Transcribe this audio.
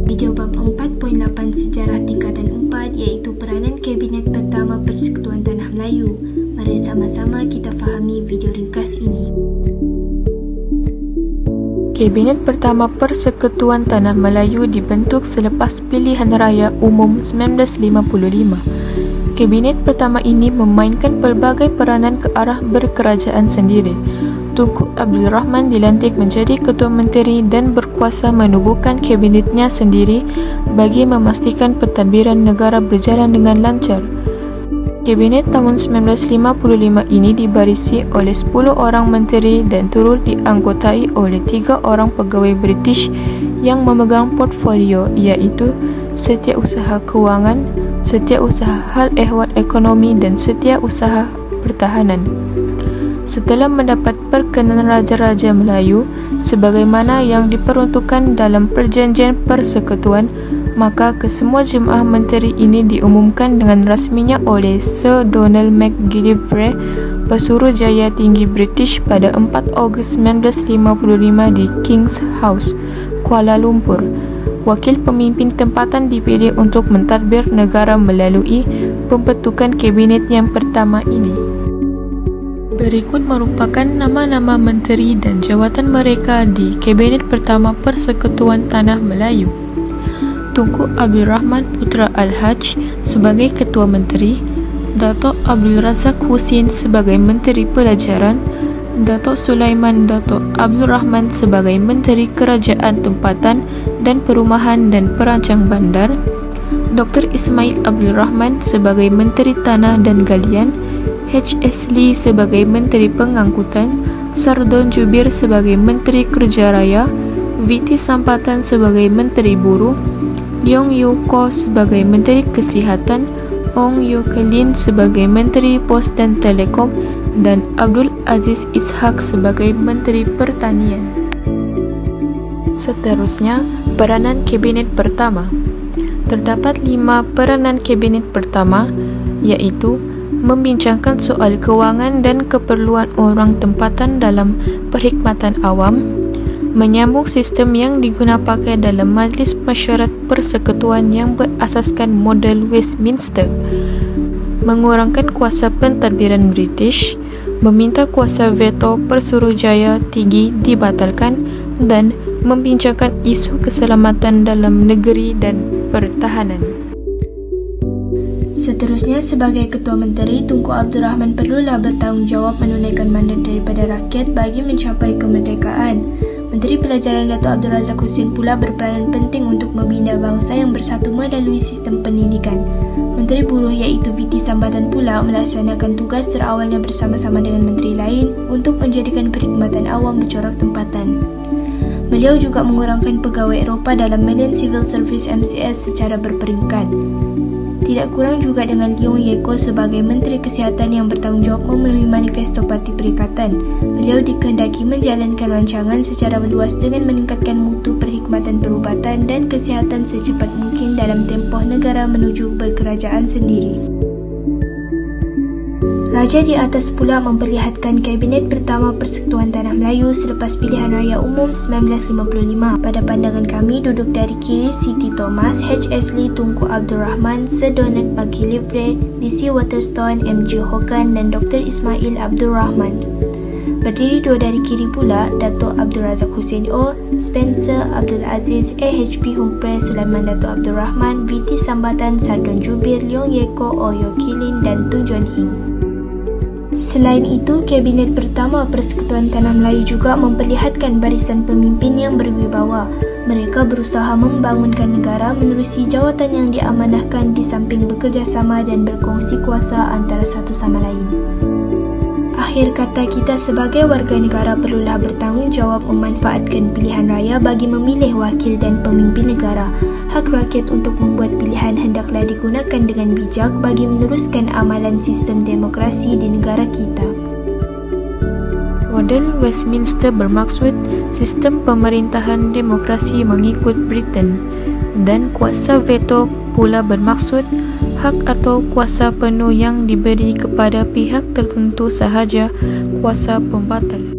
Video bab 4.8 Sejarah Tingkatan 4 iaitu peranan Kabinet Pertama Persekutuan Tanah Melayu. Mari sama-sama kita fahami video ringkas ini. Kabinet Pertama Persekutuan Tanah Melayu dibentuk selepas Pilihan Raya Umum 1955. Kabinet pertama ini memainkan pelbagai peranan ke arah berkerajaan sendiri. Tunku Abdul Rahman dilantik menjadi Ketua Menteri dan berkuasa menubuhkan kabinetnya sendiri bagi memastikan pentadbiran negara berjalan dengan lancar. Kabinet tahun 1955 ini dibarisi oleh 10 orang menteri dan turut dianggotai oleh 3 orang pegawai British yang memegang portfolio iaitu Setiausaha Kewangan, Setiausaha Hal Ehwal Ekonomi dan Setiausaha Pertahanan. Setelah mendapat perkenan Raja-Raja Melayu sebagaimana yang diperuntukkan dalam Perjanjian Persekutuan, maka kesemua jemaah menteri ini diumumkan dengan rasminya oleh Sir Donald McGillivray, Pesuruhjaya Tinggi British pada 4 Ogos 1955 di King's House, Kuala Lumpur. Wakil pemimpin tempatan dipilih untuk mentadbir negara melalui pembentukan kabinet yang pertama ini. Berikut merupakan nama-nama menteri dan jawatan mereka di Kabinet Pertama Persekutuan Tanah Melayu. Tunku Abdul Rahman Putra Al-Haj sebagai Ketua Menteri, Datuk Abdul Razak Husin sebagai Menteri Pelajaran, Datuk Sulaiman Datuk Abdul Rahman sebagai Menteri Kerajaan Tempatan dan Perumahan dan Perancang Bandar, Dr. Ismail Abdul Rahman sebagai Menteri Tanah dan Galian, H.S. Lee sebagai Menteri Pengangkutan, Sardon Jubir sebagai Menteri Kerja Raya, V.T. Sampatan sebagai Menteri Buruh, Leong Yew Koh sebagai Menteri Kesihatan, Ong Yew Kelin sebagai Menteri Pos dan Telekom, dan Abdul Aziz Ishak sebagai Menteri Pertanian. Seterusnya, peranan Kabinet Pertama. Terdapat 5 peranan Kabinet Pertama, iaitu membincangkan soal kewangan dan keperluan orang tempatan dalam perkhidmatan awam, menyambung sistem yang digunapakai dalam Majlis Mesyuarat Persekutuan yang berasaskan model Westminster, mengurangkan kuasa pentadbiran British, meminta kuasa veto Pesuruhjaya Tinggi dibatalkan, dan membincangkan isu keselamatan dalam negeri dan pertahanan. Seterusnya, sebagai Ketua Menteri, Tunku Abdul Rahman perlulah bertanggungjawab menunaikan mandat daripada rakyat bagi mencapai kemerdekaan. Menteri Pelajaran Datuk Abdul Razak Husin pula berperanan penting untuk membina bangsa yang bersatu melalui sistem pendidikan. Menteri Buruh iaitu V.T. Sampatan pula melaksanakan tugas terawalnya bersama-sama dengan menteri lain untuk menjadikan perkhidmatan awam bercorak tempatan. Beliau juga mengurangkan pegawai Eropah dalam Median Civil Service MCS secara berperingkat. Tidak kurang juga dengan Leong Yew Koh sebagai Menteri Kesihatan yang bertanggungjawab memenuhi manifesto Parti Perikatan. Beliau dikehendaki menjalankan rancangan secara meluas dengan meningkatkan mutu perkhidmatan perubatan dan kesihatan secepat mungkin dalam tempoh negara menuju berkerajaan sendiri. Raja di atas pula memperlihatkan Kabinet Pertama Persekutuan Tanah Melayu selepas Pilihan Raya Umum 1955. Pada pandangan kami, duduk dari kiri C.T. Thomas, H.S. Lee, Tunku Abdul Rahman, Sir Donald McGillivray, D.C. Waterstone, M.J. Hogan dan Dr. Ismail Abdul Rahman. Berdiri dua dari kiri pula, Datuk Abdul Razak Husin O, Spencer Abdul Aziz, A.H.P. Humphrey, Sulaiman Datuk Abdul Rahman, V.T. Sambatan, Sardon Jubir, Leong Yew Koh, O Yew Kelin dan Tun Juan Hing. Selain itu, Kabinet Pertama Persekutuan Tanah Melayu juga memperlihatkan barisan pemimpin yang berwibawa. Mereka berusaha membangunkan negara menerusi jawatan yang diamanahkan di samping bekerjasama dan berkongsi kuasa antara satu sama lain. Akhir kata, kita sebagai warga negara perlulah bertanggungjawab memanfaatkan pilihan raya bagi memilih wakil dan pemimpin negara. Hak rakyat untuk membuat pilihan hendaklah digunakan dengan bijak bagi meneruskan amalan sistem demokrasi di negara kita. Model Westminster bermaksud sistem pemerintahan demokrasi mengikut Britain, dan kuasa veto pula bermaksud hak atau kuasa penuh yang diberi kepada pihak tertentu sahaja, kuasa pembatal.